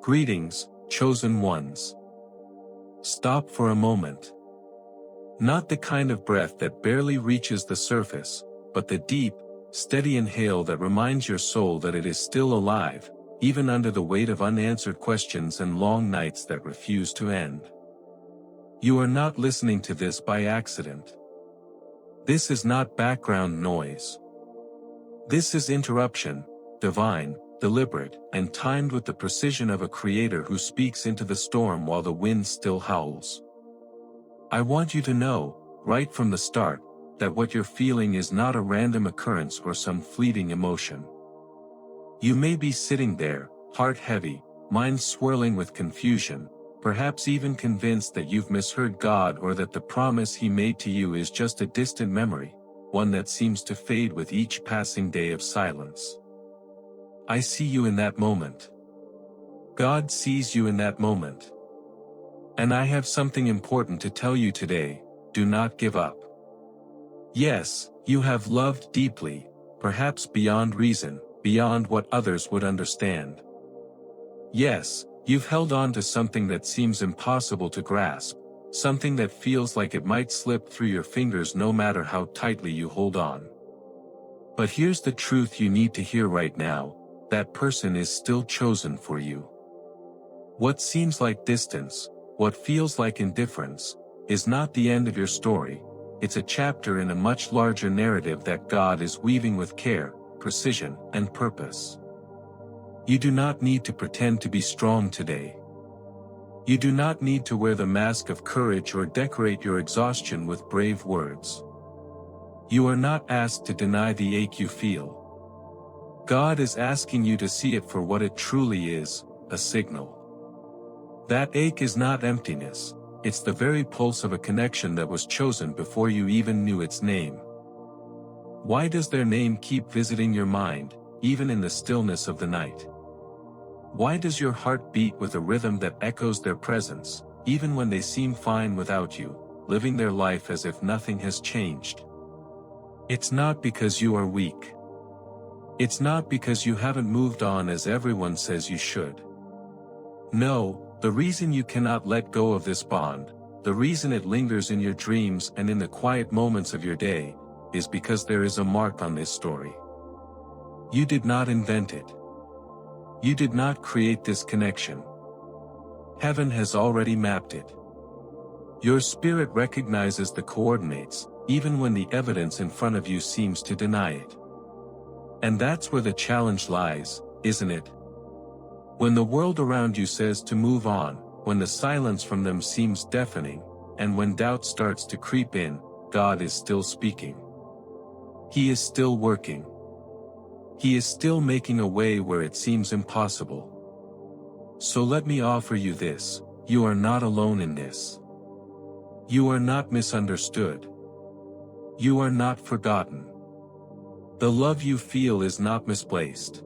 Greetings, chosen ones. Stop for a moment. Not the kind of breath that barely reaches the surface, but the deep, steady inhale that reminds your soul that it is still alive, even under the weight of unanswered questions and long nights that refuse to end. You are not listening to this by accident. This is not background noise. This is interruption, divine, deliberate, and timed with the precision of a creator who speaks into the storm while the wind still howls. I want you to know, right from the start, that what you're feeling is not a random occurrence or some fleeting emotion. You may be sitting there, heart heavy, mind swirling with confusion, perhaps even convinced that you've misheard God or that the promise He made to you is just a distant memory, one that seems to fade with each passing day of silence. I see you in that moment. God sees you in that moment. And I have something important to tell you today: do not give up. Yes, you have loved deeply, perhaps beyond reason, beyond what others would understand. Yes, you've held on to something that seems impossible to grasp, something that feels like it might slip through your fingers no matter how tightly you hold on. But here's the truth you need to hear right now: that person is still chosen for you. What seems like distance, what feels like indifference, is not the end of your story. It's a chapter in a much larger narrative that God is weaving with care, precision, and purpose. You do not need to pretend to be strong today. You do not need to wear the mask of courage or decorate your exhaustion with brave words. You are not asked to deny the ache you feel. God is asking you to see it for what it truly is: a signal. That ache is not emptiness, it's the very pulse of a connection that was chosen before you even knew its name. Why does their name keep visiting your mind, even in the stillness of the night? Why does your heart beat with a rhythm that echoes their presence, even when they seem fine without you, living their life as if nothing has changed? It's not because you are weak. It's not because you haven't moved on as everyone says you should. No, the reason you cannot let go of this bond, the reason it lingers in your dreams and in the quiet moments of your day, is because there is a mark on this story. You did not invent it. You did not create this connection. Heaven has already mapped it. Your spirit recognizes the coordinates, even when the evidence in front of you seems to deny it. And that's where the challenge lies, isn't it? When the world around you says to move on, when the silence from them seems deafening, and when doubt starts to creep in, God is still speaking. He is still working. He is still making a way where it seems impossible. So let me offer you this: you are not alone in this. You are not misunderstood. You are not forgotten. The love you feel is not misplaced.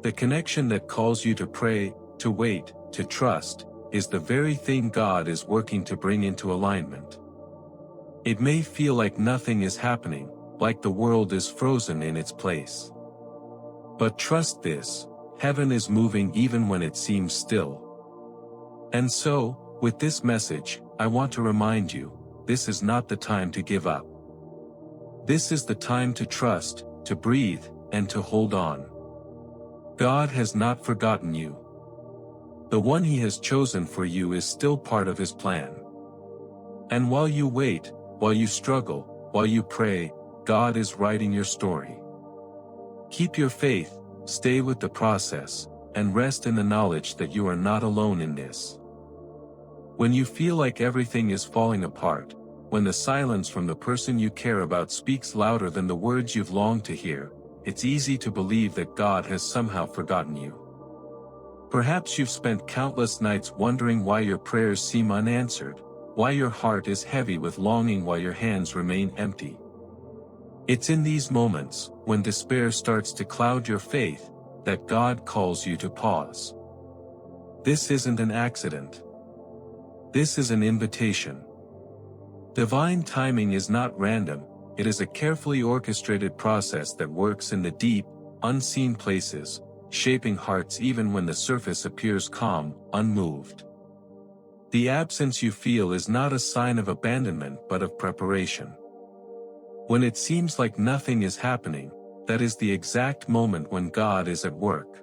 The connection that calls you to pray, to wait, to trust, is the very thing God is working to bring into alignment. It may feel like nothing is happening, like the world is frozen in its place. But trust this: heaven is moving even when it seems still. And so, with this message, I want to remind you, this is not the time to give up. This is the time to trust, to breathe, and to hold on. God has not forgotten you. The one He has chosen for you is still part of His plan. And while you wait, while you struggle, while you pray, God is writing your story. Keep your faith, stay with the process, and rest in the knowledge that you are not alone in this. When you feel like everything is falling apart, when the silence from the person you care about speaks louder than the words you've longed to hear, it's easy to believe that God has somehow forgotten you. Perhaps you've spent countless nights wondering why your prayers seem unanswered, why your heart is heavy with longing while your hands remain empty. It's in these moments, when despair starts to cloud your faith, that God calls you to pause. This isn't an accident. This is an invitation. Divine timing is not random, it is a carefully orchestrated process that works in the deep, unseen places, shaping hearts even when the surface appears calm, unmoved. The absence you feel is not a sign of abandonment but of preparation. When it seems like nothing is happening, that is the exact moment when God is at work.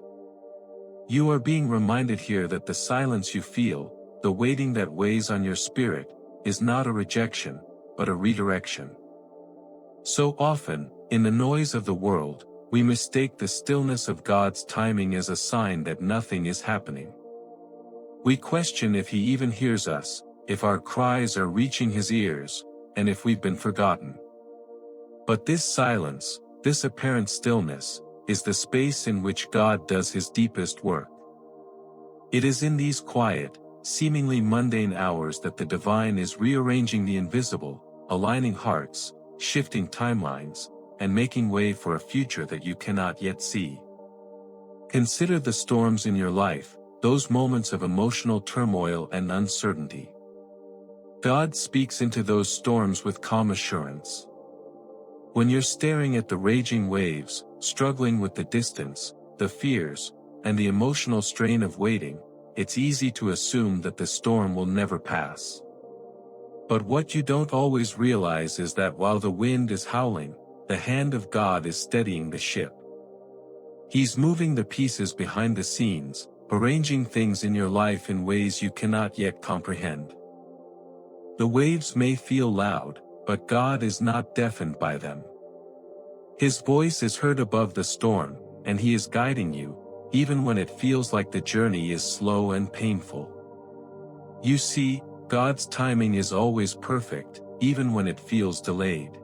You are being reminded here that the silence you feel, the waiting that weighs on your spirit, is not a rejection, but a redirection. So often, in the noise of the world, we mistake the stillness of God's timing as a sign that nothing is happening. We question if He even hears us, if our cries are reaching His ears, and if we've been forgotten. But this silence, this apparent stillness, is the space in which God does His deepest work. It is in these quiet, seemingly mundane hours that the divine is rearranging the invisible, aligning hearts, shifting timelines, and making way for a future that you cannot yet see. Consider the storms in your life, those moments of emotional turmoil and uncertainty. God speaks into those storms with calm assurance. When you're staring at the raging waves, struggling with the distance, the fears, and the emotional strain of waiting, it's easy to assume that the storm will never pass. But what you don't always realize is that while the wind is howling, the hand of God is steadying the ship. He's moving the pieces behind the scenes, arranging things in your life in ways you cannot yet comprehend. The waves may feel loud, but God is not deafened by them. His voice is heard above the storm, and He is guiding you, even when it feels like the journey is slow and painful. You see, God's timing is always perfect, even when it feels delayed.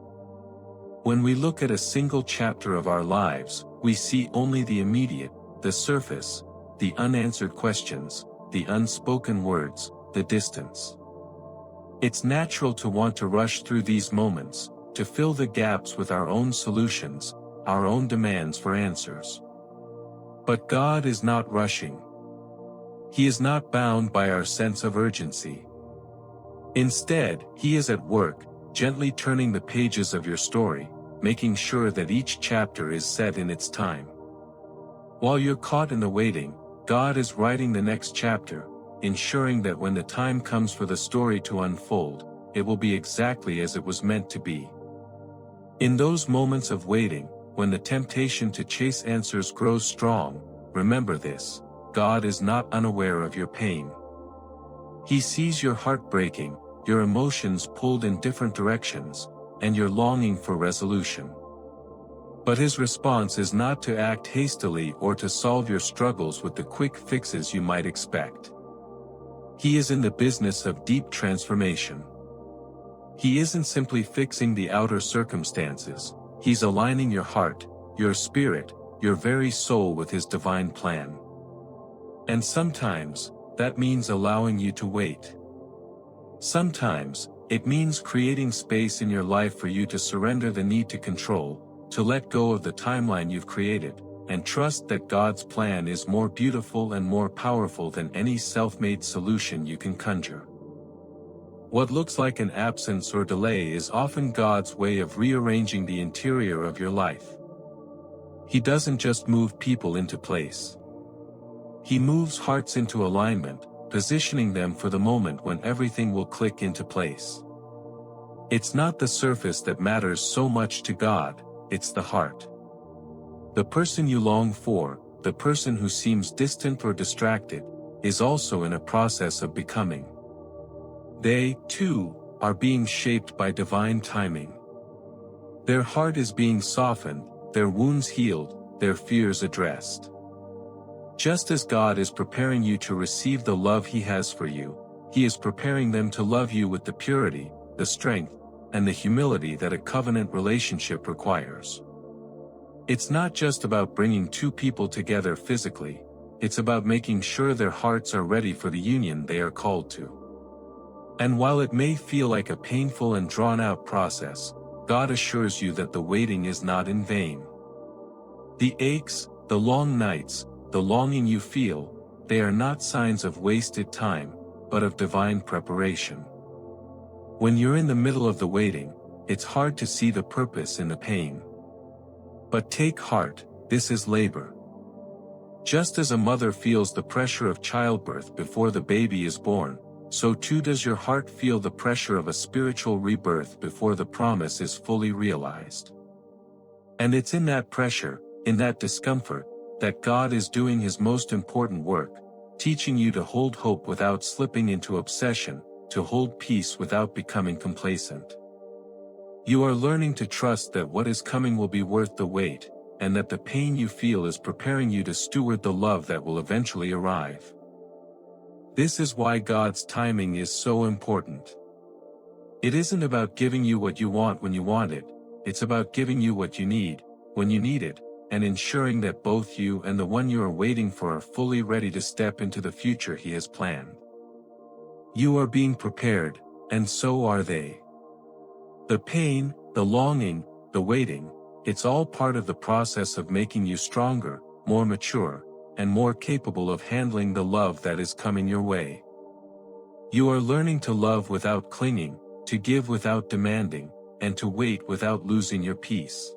When we look at a single chapter of our lives, we see only the immediate, the surface, the unanswered questions, the unspoken words, the distance. It's natural to want to rush through these moments, to fill the gaps with our own solutions, our own demands for answers. But God is not rushing. He is not bound by our sense of urgency. Instead, He is at work, gently turning the pages of your story, making sure that each chapter is set in its time. While you're caught in the waiting, God is writing the next chapter, ensuring that when the time comes for the story to unfold, it will be exactly as it was meant to be. In those moments of waiting, when the temptation to chase answers grows strong, remember this: God is not unaware of your pain. He sees your heart breaking, your emotions pulled in different directions, and your longing for resolution. But His response is not to act hastily or to solve your struggles with the quick fixes you might expect. He is in the business of deep transformation. He isn't simply fixing the outer circumstances, He's aligning your heart, your spirit, your very soul with His divine plan. And sometimes, that means allowing you to wait. Sometimes, it means creating space in your life for you to surrender the need to control, to let go of the timeline you've created, and trust that God's plan is more beautiful and more powerful than any self-made solution you can conjure. What looks like an absence or delay is often God's way of rearranging the interior of your life. He doesn't just move people into place. He moves hearts into alignment, positioning them for the moment when everything will click into place. It's not the surface that matters so much to God, it's the heart. The person you long for, the person who seems distant or distracted, is also in a process of becoming. They, too, are being shaped by divine timing. Their heart is being softened, their wounds healed, their fears addressed. Just as God is preparing you to receive the love He has for you, He is preparing them to love you with the purity, the strength, and the humility that a covenant relationship requires. It's not just about bringing two people together physically, it's about making sure their hearts are ready for the union they are called to. And while it may feel like a painful and drawn-out process, God assures you that the waiting is not in vain. The aches, the long nights, the longing you feel, they are not signs of wasted time, but of divine preparation. When you're in the middle of the waiting, it's hard to see the purpose in the pain. But take heart, this is labor. Just as a mother feels the pressure of childbirth before the baby is born, so too does your heart feel the pressure of a spiritual rebirth before the promise is fully realized. And it's in that pressure, in that discomfort, that God is doing His most important work, teaching you to hold hope without slipping into obsession, to hold peace without becoming complacent. You are learning to trust that what is coming will be worth the wait, and that the pain you feel is preparing you to steward the love that will eventually arrive. This is why God's timing is so important. It isn't about giving you what you want when you want it, it's about giving you what you need, when you need it, and ensuring that both you and the one you are waiting for are fully ready to step into the future He has planned. You are being prepared, and so are they. The pain, the longing, the waiting, it's all part of the process of making you stronger, more mature, and more capable of handling the love that is coming your way. You are learning to love without clinging, to give without demanding, and to wait without losing your peace.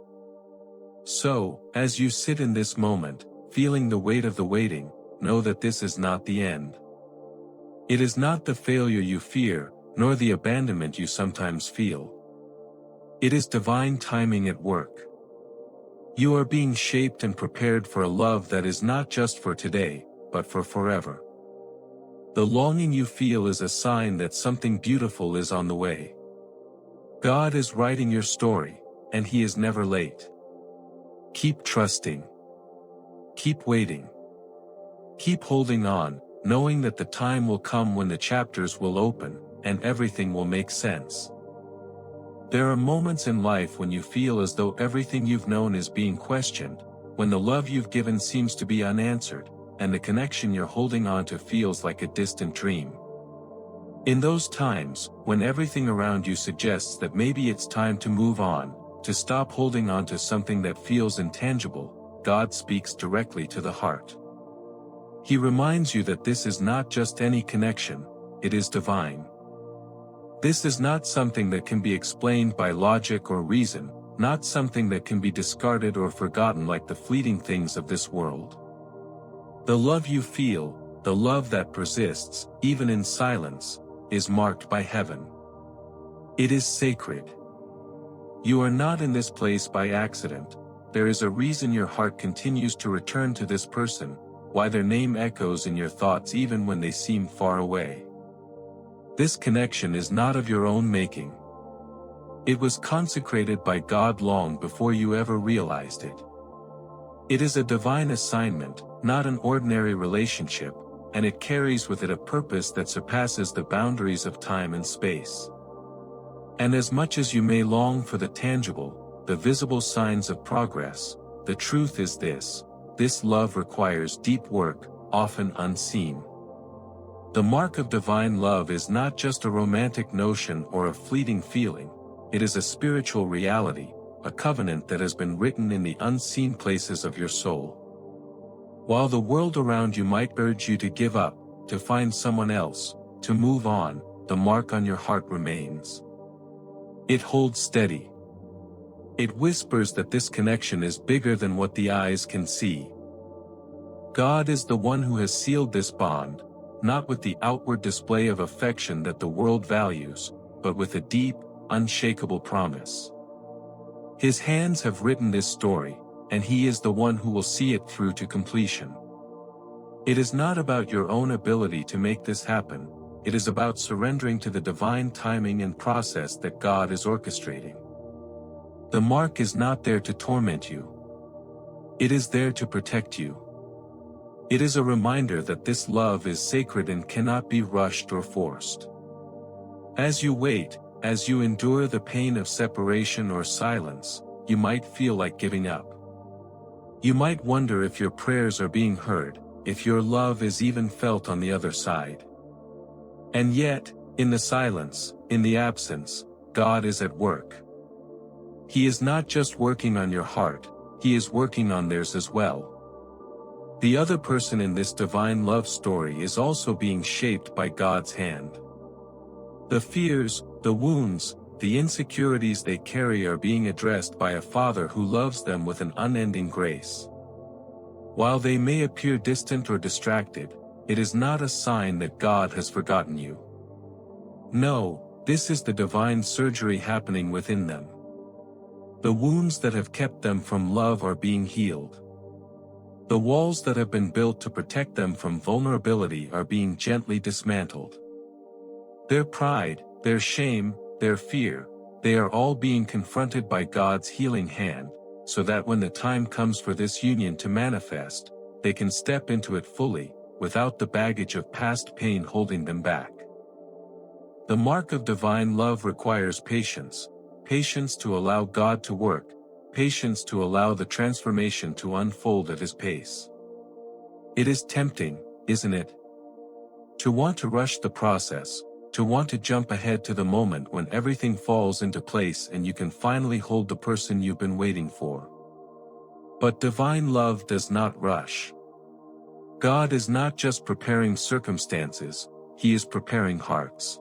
So, as you sit in this moment, feeling the weight of the waiting, know that this is not the end. It is not the failure you fear, nor the abandonment you sometimes feel. It is divine timing at work. You are being shaped and prepared for a love that is not just for today, but for forever. The longing you feel is a sign that something beautiful is on the way. God is writing your story, and He is never late. Keep trusting. Keep waiting. Keep holding on, knowing that the time will come when the chapters will open, and everything will make sense. There are moments in life when you feel as though everything you've known is being questioned, when the love you've given seems to be unanswered, and the connection you're holding on to feels like a distant dream. In those times, when everything around you suggests that maybe it's time to move on, to stop holding on to something that feels intangible, God speaks directly to the heart. He reminds you that this is not just any connection, it is divine. This is not something that can be explained by logic or reason, not something that can be discarded or forgotten like the fleeting things of this world. The love you feel, the love that persists, even in silence, is marked by heaven. It is sacred. You are not in this place by accident. There is a reason your heart continues to return to this person, why their name echoes in your thoughts even when they seem far away. This connection is not of your own making. It was consecrated by God long before you ever realized it. It is a divine assignment, not an ordinary relationship, and it carries with it a purpose that surpasses the boundaries of time and space. And as much as you may long for the tangible, the visible signs of progress, the truth is this love requires deep work, often unseen. The mark of divine love is not just a romantic notion or a fleeting feeling, it is a spiritual reality, a covenant that has been written in the unseen places of your soul. While the world around you might urge you to give up, to find someone else, to move on, the mark on your heart remains. It holds steady. It whispers that this connection is bigger than what the eyes can see. God is the one who has sealed this bond, not with the outward display of affection that the world values, but with a deep, unshakable promise. His hands have written this story, and He is the one who will see it through to completion. It is not about your own ability to make this happen, it is about surrendering to the divine timing and process that God is orchestrating. The mark is not there to torment you. It is there to protect you. It is a reminder that this love is sacred and cannot be rushed or forced. As you wait, as you endure the pain of separation or silence, you might feel like giving up. You might wonder if your prayers are being heard, if your love is even felt on the other side. And yet, in the silence, in the absence, God is at work. He is not just working on your heart, He is working on theirs as well. The other person in this divine love story is also being shaped by God's hand. The fears, the wounds, the insecurities they carry are being addressed by a Father who loves them with an unending grace. While they may appear distant or distracted, it is not a sign that God has forgotten you. No, this is the divine surgery happening within them. The wounds that have kept them from love are being healed. The walls that have been built to protect them from vulnerability are being gently dismantled. Their pride, their shame, their fear, they are all being confronted by God's healing hand, so that when the time comes for this union to manifest, they can step into it fully, without the baggage of past pain holding them back. The mark of divine love requires patience, patience to allow God to work, patience to allow the transformation to unfold at His pace. It is tempting, isn't it? To want to rush the process, to want to jump ahead to the moment when everything falls into place and you can finally hold the person you've been waiting for. But divine love does not rush. God is not just preparing circumstances, He is preparing hearts.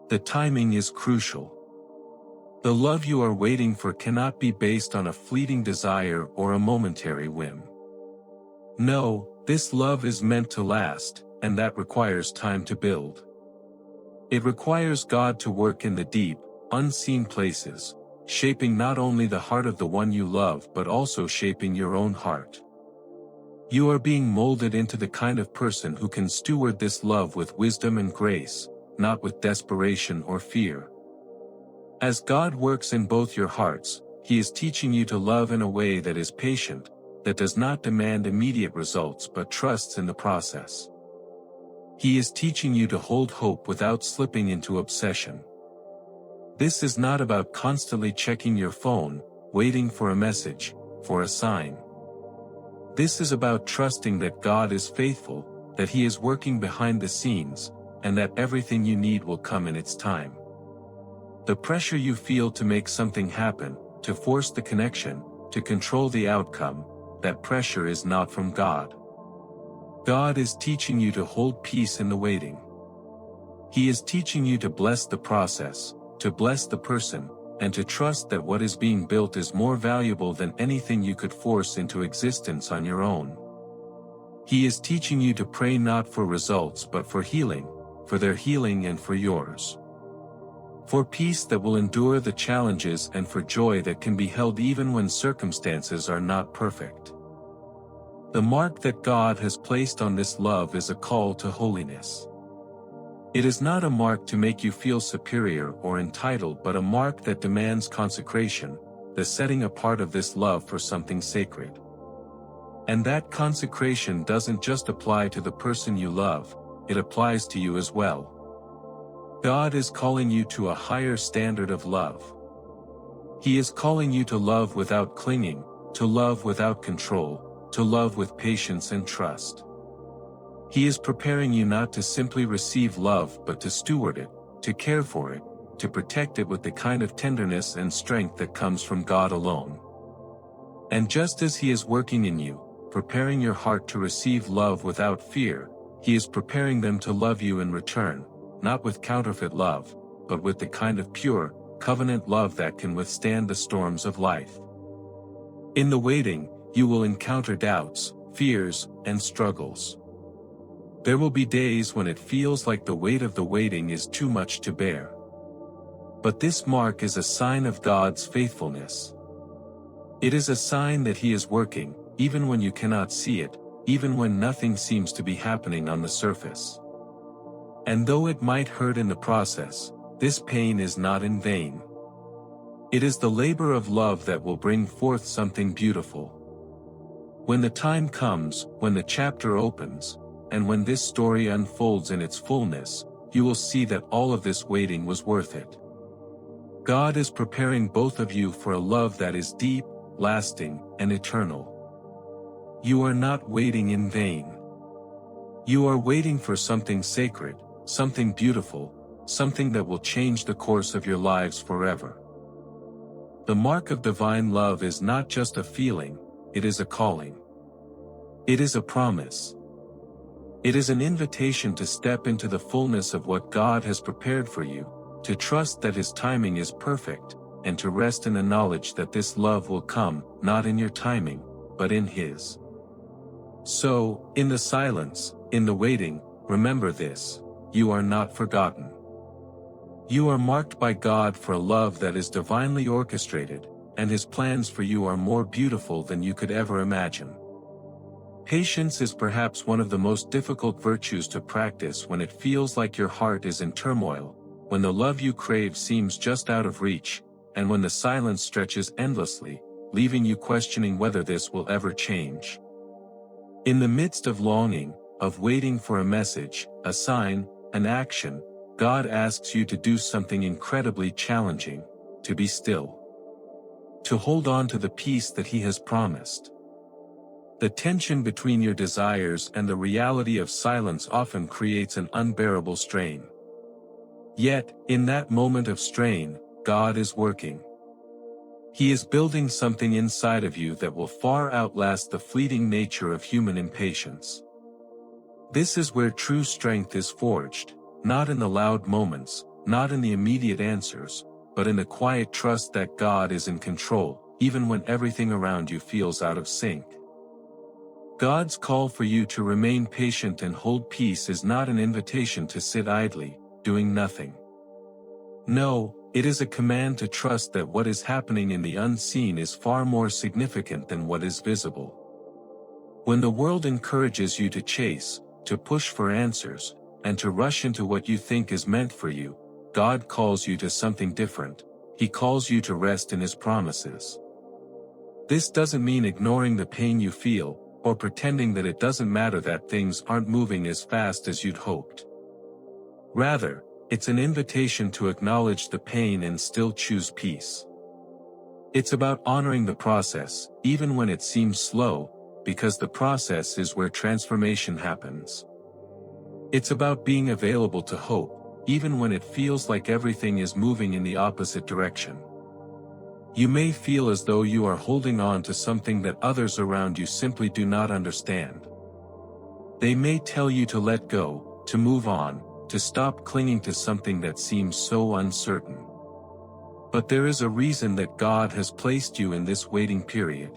The timing is crucial. The love you are waiting for cannot be based on a fleeting desire or a momentary whim. No, this love is meant to last, and that requires time to build. It requires God to work in the deep, unseen places, shaping not only the heart of the one you love but also shaping your own heart. You are being molded into the kind of person who can steward this love with wisdom and grace, not with desperation or fear. As God works in both your hearts, He is teaching you to love in a way that is patient, that does not demand immediate results but trusts in the process. He is teaching you to hold hope without slipping into obsession. This is not about constantly checking your phone, waiting for a message, for a sign. This is about trusting that God is faithful, that He is working behind the scenes, and that everything you need will come in its time. The pressure you feel to make something happen, to force the connection, to control the outcome, that pressure is not from God. God is teaching you to hold peace in the waiting. He is teaching you to bless the process, to bless the person, and to trust that what is being built is more valuable than anything you could force into existence on your own. He is teaching you to pray not for results but for healing, for their healing and for yours. For peace that will endure the challenges and for joy that can be held even when circumstances are not perfect. The mark that God has placed on this love is a call to holiness. It is not a mark to make you feel superior or entitled but a mark that demands consecration, the setting apart of this love for something sacred. And that consecration doesn't just apply to the person you love, it applies to you as well. God is calling you to a higher standard of love. He is calling you to love without clinging, to love without control, to love with patience and trust. He is preparing you not to simply receive love but to steward it, to care for it, to protect it with the kind of tenderness and strength that comes from God alone. And just as He is working in you, preparing your heart to receive love without fear, He is preparing them to love you in return, not with counterfeit love, but with the kind of pure, covenant love that can withstand the storms of life. In the waiting, you will encounter doubts, fears, and struggles. There will be days when it feels like the weight of the waiting is too much to bear. But this mark is a sign of God's faithfulness. It is a sign that He is working, even when you cannot see it, even when nothing seems to be happening on the surface. And though it might hurt in the process, this pain is not in vain. It is the labor of love that will bring forth something beautiful. When the time comes, when the chapter opens, and when this story unfolds in its fullness, you will see that all of this waiting was worth it. God is preparing both of you for a love that is deep, lasting, and eternal. You are not waiting in vain. You are waiting for something sacred, something beautiful, something that will change the course of your lives forever. The mark of divine love is not just a feeling, it is a calling. It is a promise. It is an invitation to step into the fullness of what God has prepared for you, to trust that His timing is perfect, and to rest in the knowledge that this love will come, not in your timing, but in His. So, in the silence, in the waiting, remember this: you are not forgotten. You are marked by God for a love that is divinely orchestrated, and His plans for you are more beautiful than you could ever imagine. Patience is perhaps one of the most difficult virtues to practice when it feels like your heart is in turmoil, when the love you crave seems just out of reach, and when the silence stretches endlessly, leaving you questioning whether this will ever change. In the midst of longing, of waiting for a message, a sign, an action, God asks you to do something incredibly challenging: to be still. To hold on to the peace that He has promised. The tension between your desires and the reality of silence often creates an unbearable strain. Yet, in that moment of strain, God is working. He is building something inside of you that will far outlast the fleeting nature of human impatience. This is where true strength is forged, not in the loud moments, not in the immediate answers, but in the quiet trust that God is in control, even when everything around you feels out of sync. God's call for you to remain patient and hold peace is not an invitation to sit idly, doing nothing. No, it is a command to trust that what is happening in the unseen is far more significant than what is visible. When the world encourages you to chase, to push for answers, and to rush into what you think is meant for you, God calls you to something different. He calls you to rest in His promises. This doesn't mean ignoring the pain you feel, or pretending that it doesn't matter that things aren't moving as fast as you'd hoped. Rather, it's an invitation to acknowledge the pain and still choose peace. It's about honoring the process, even when it seems slow, because the process is where transformation happens. It's about being available to hope, even when it feels like everything is moving in the opposite direction. You may feel as though you are holding on to something that others around you simply do not understand. They may tell you to let go, to move on, to stop clinging to something that seems so uncertain. But there is a reason that God has placed you in this waiting period.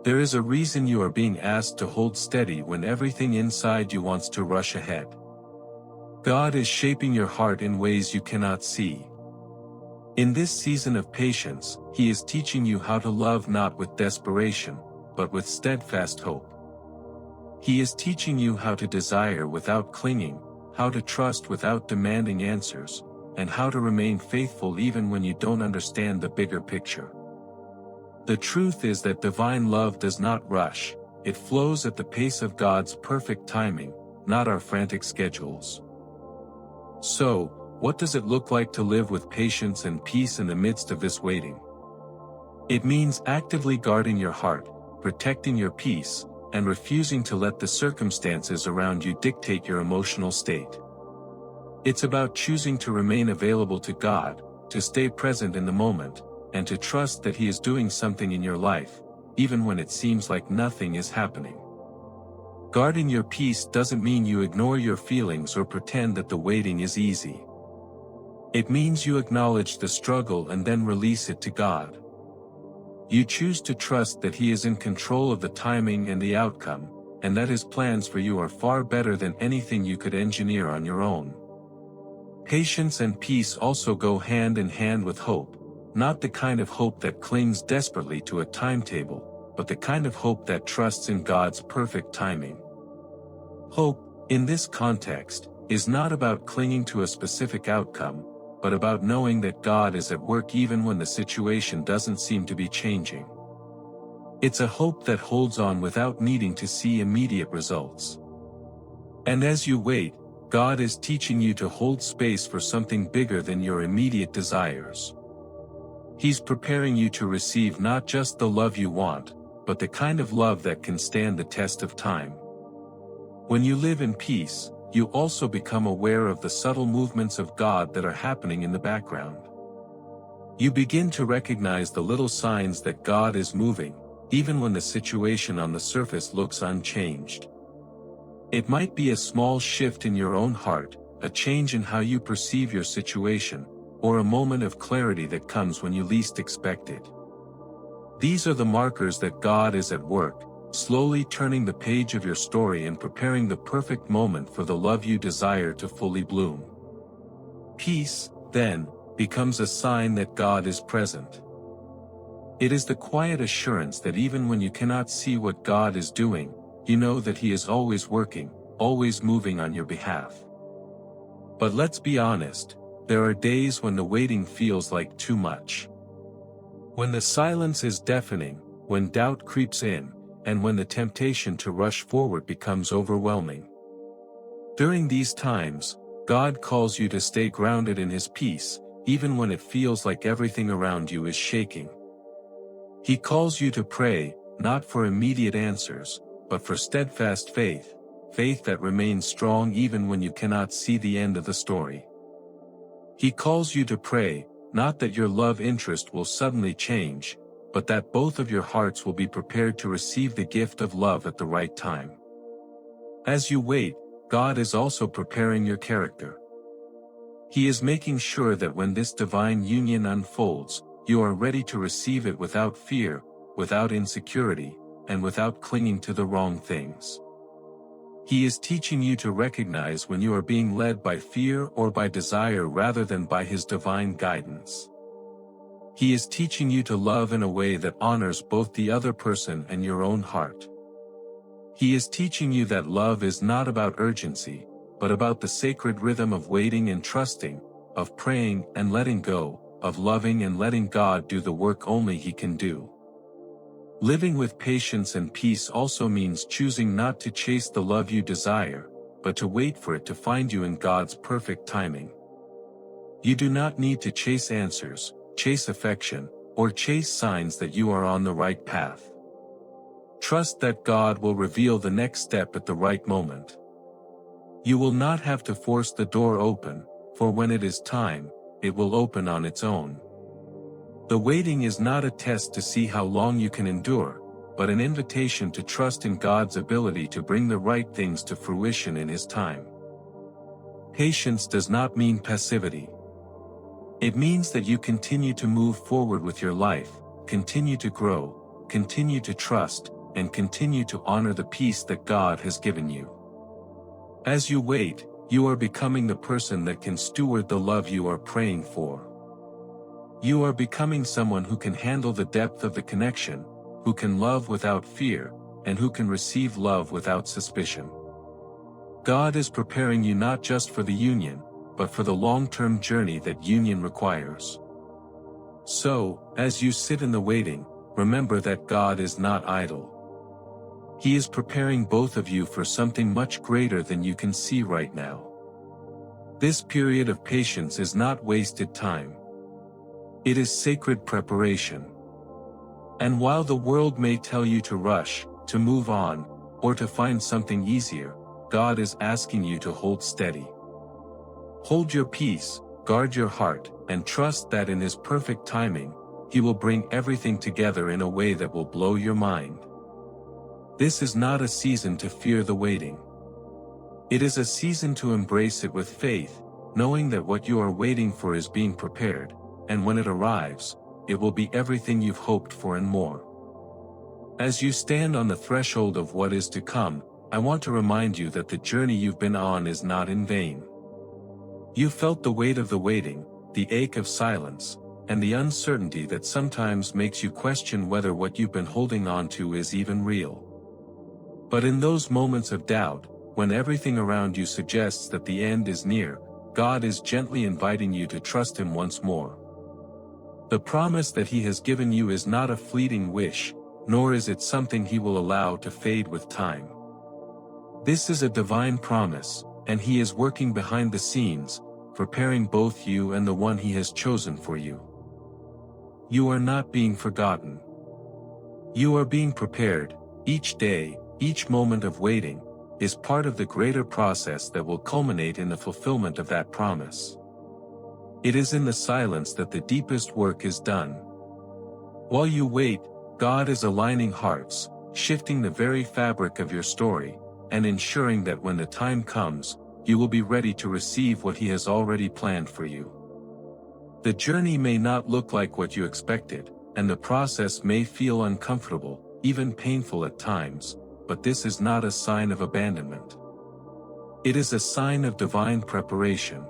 There is a reason you are being asked to hold steady when everything inside you wants to rush ahead. God is shaping your heart in ways you cannot see. In this season of patience, He is teaching you how to love not with desperation, but with steadfast hope. He is teaching you how to desire without clinging, how to trust without demanding answers, and how to remain faithful even when you don't understand the bigger picture. The truth is that divine love does not rush, it flows at the pace of God's perfect timing, not our frantic schedules. So, what does it look like to live with patience and peace in the midst of this waiting? It means actively guarding your heart, protecting your peace, and refusing to let the circumstances around you dictate your emotional state. It's about choosing to remain available to God, to stay present in the moment, and to trust that He is doing something in your life, even when it seems like nothing is happening. Guarding your peace doesn't mean you ignore your feelings or pretend that the waiting is easy. It means you acknowledge the struggle and then release it to God. You choose to trust that He is in control of the timing and the outcome, and that His plans for you are far better than anything you could engineer on your own. Patience and peace also go hand in hand with hope, not the kind of hope that clings desperately to a timetable, but the kind of hope that trusts in God's perfect timing. Hope, in this context, is not about clinging to a specific outcome, but about knowing that God is at work even when the situation doesn't seem to be changing. It's a hope that holds on without needing to see immediate results. And as you wait, God is teaching you to hold space for something bigger than your immediate desires. He's preparing you to receive not just the love you want, but the kind of love that can stand the test of time. When you live in peace, you also become aware of the subtle movements of God that are happening in the background. You begin to recognize the little signs that God is moving, even when the situation on the surface looks unchanged. It might be a small shift in your own heart, a change in how you perceive your situation, or a moment of clarity that comes when you least expect it. These are the markers that God is at work, slowly turning the page of your story and preparing the perfect moment for the love you desire to fully bloom. Peace, then, becomes a sign that God is present. It is the quiet assurance that even when you cannot see what God is doing, you know that He is always working, always moving on your behalf. But let's be honest, there are days when the waiting feels like too much. When the silence is deafening, when doubt creeps in, and when the temptation to rush forward becomes overwhelming. During these times, God calls you to stay grounded in His peace, even when it feels like everything around you is shaking. He calls you to pray, not for immediate answers, but for steadfast faith, faith that remains strong even when you cannot see the end of the story. He calls you to pray, not that your love interest will suddenly change, but that both of your hearts will be prepared to receive the gift of love at the right time. As you wait, God is also preparing your character. He is making sure that when this divine union unfolds, you are ready to receive it without fear, without insecurity, and without clinging to the wrong things. He is teaching you to recognize when you are being led by fear or by desire rather than by His divine guidance. He is teaching you to love in a way that honors both the other person and your own heart. He is teaching you that love is not about urgency, but about the sacred rhythm of waiting and trusting, of praying and letting go, of loving and letting God do the work only He can do. Living with patience and peace also means choosing not to chase the love you desire, but to wait for it to find you in God's perfect timing. You do not need to chase answers, chase affection, or chase signs that you are on the right path. Trust that God will reveal the next step at the right moment. You will not have to force the door open, for when it is time, it will open on its own. The waiting is not a test to see how long you can endure, but an invitation to trust in God's ability to bring the right things to fruition in His time. Patience does not mean passivity. It means that you continue to move forward with your life, continue to grow, continue to trust, and continue to honor the peace that God has given you. As you wait, you are becoming the person that can steward the love you are praying for. You are becoming someone who can handle the depth of the connection, who can love without fear, and who can receive love without suspicion. God is preparing you not just for the union, but for the long-term journey that union requires. So, as you sit in the waiting, remember that God is not idle. He is preparing both of you for something much greater than you can see right now. This period of patience is not wasted time. It is sacred preparation. And while the world may tell you to rush, to move on, or to find something easier, God is asking you to hold steady. Hold your peace, guard your heart, and trust that in His perfect timing, He will bring everything together in a way that will blow your mind. This is not a season to fear the waiting. It is a season to embrace it with faith, knowing that what you are waiting for is being prepared, and when it arrives, it will be everything you've hoped for and more. As you stand on the threshold of what is to come, I want to remind you that the journey you've been on is not in vain. You felt the weight of the waiting, the ache of silence, and the uncertainty that sometimes makes you question whether what you've been holding on to is even real. But in those moments of doubt, when everything around you suggests that the end is near, God is gently inviting you to trust Him once more. The promise that He has given you is not a fleeting wish, nor is it something He will allow to fade with time. This is a divine promise, and He is working behind the scenes, preparing both you and the one He has chosen for you. You are not being forgotten. You are being prepared. Each day, each moment of waiting, is part of the greater process that will culminate in the fulfillment of that promise. It is in the silence that the deepest work is done. While you wait, God is aligning hearts, shifting the very fabric of your story, and ensuring that when the time comes, you will be ready to receive what He has already planned for you. The journey may not look like what you expected, and the process may feel uncomfortable, even painful at times, but this is not a sign of abandonment. It is a sign of divine preparation.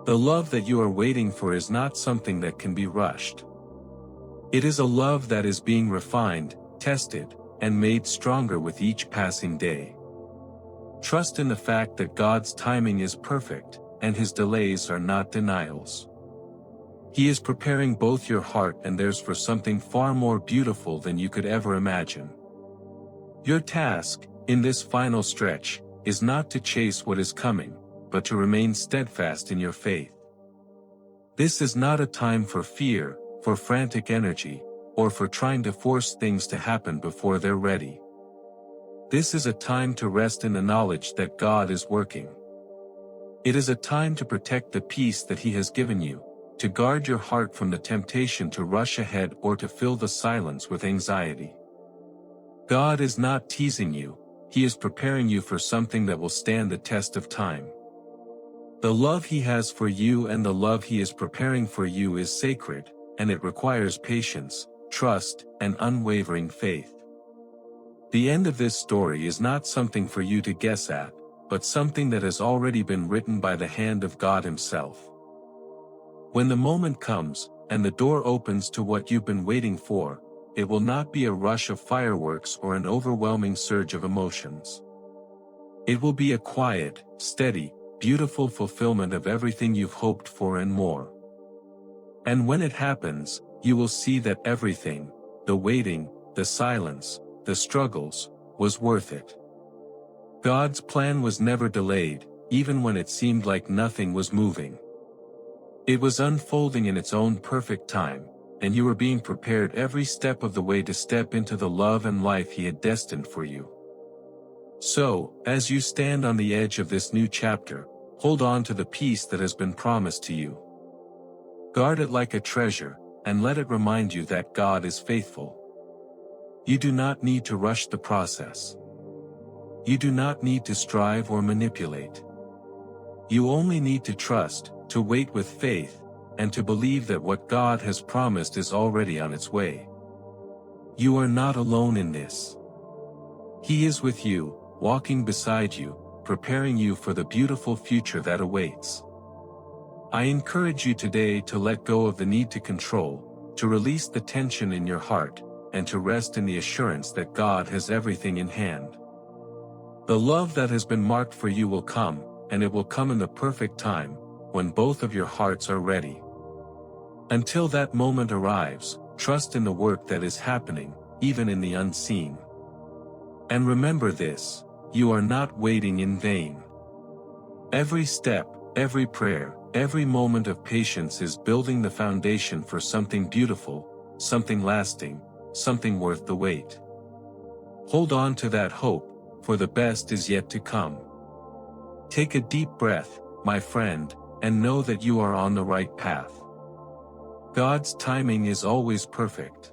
The love that you are waiting for is not something that can be rushed. It is a love that is being refined, tested, and made stronger with each passing day. Trust in the fact that God's timing is perfect, and His delays are not denials. He is preparing both your heart and theirs for something far more beautiful than you could ever imagine. Your task, in this final stretch, is not to chase what is coming, but to remain steadfast in your faith. This is not a time for fear, for frantic energy, or for trying to force things to happen before they're ready. This is a time to rest in the knowledge that God is working. It is a time to protect the peace that He has given you, to guard your heart from the temptation to rush ahead or to fill the silence with anxiety. God is not teasing you, He is preparing you for something that will stand the test of time. The love He has for you and the love He is preparing for you is sacred, and it requires patience, trust, and unwavering faith. The end of this story is not something for you to guess at, but something that has already been written by the hand of God Himself. When the moment comes, and the door opens to what you've been waiting for, it will not be a rush of fireworks or an overwhelming surge of emotions. It will be a quiet, steady, beautiful fulfillment of everything you've hoped for and more. And when it happens, you will see that everything, the waiting, the silence, the struggles, was worth it. God's plan was never delayed, even when it seemed like nothing was moving. It was unfolding in its own perfect time, and you were being prepared every step of the way to step into the love and life He had destined for you. So, as you stand on the edge of this new chapter, hold on to the peace that has been promised to you. Guard it like a treasure, and let it remind you that God is faithful. You do not need to rush the process. You do not need to strive or manipulate. You only need to trust, to wait with faith, and to believe that what God has promised is already on its way. You are not alone in this. He is with you, walking beside you, preparing you for the beautiful future that awaits. I encourage you today to let go of the need to control, to release the tension in your heart, and to rest in the assurance that God has everything in hand. The love that has been marked for you will come, and it will come in the perfect time, when both of your hearts are ready. Until that moment arrives, trust in the work that is happening, even in the unseen. And remember this, you are not waiting in vain. Every step, every prayer, every moment of patience is building the foundation for something beautiful, something lasting, something worth the wait. Hold on to that hope, for the best is yet to come. Take a deep breath, my friend, and know that you are on the right path. God's timing is always perfect.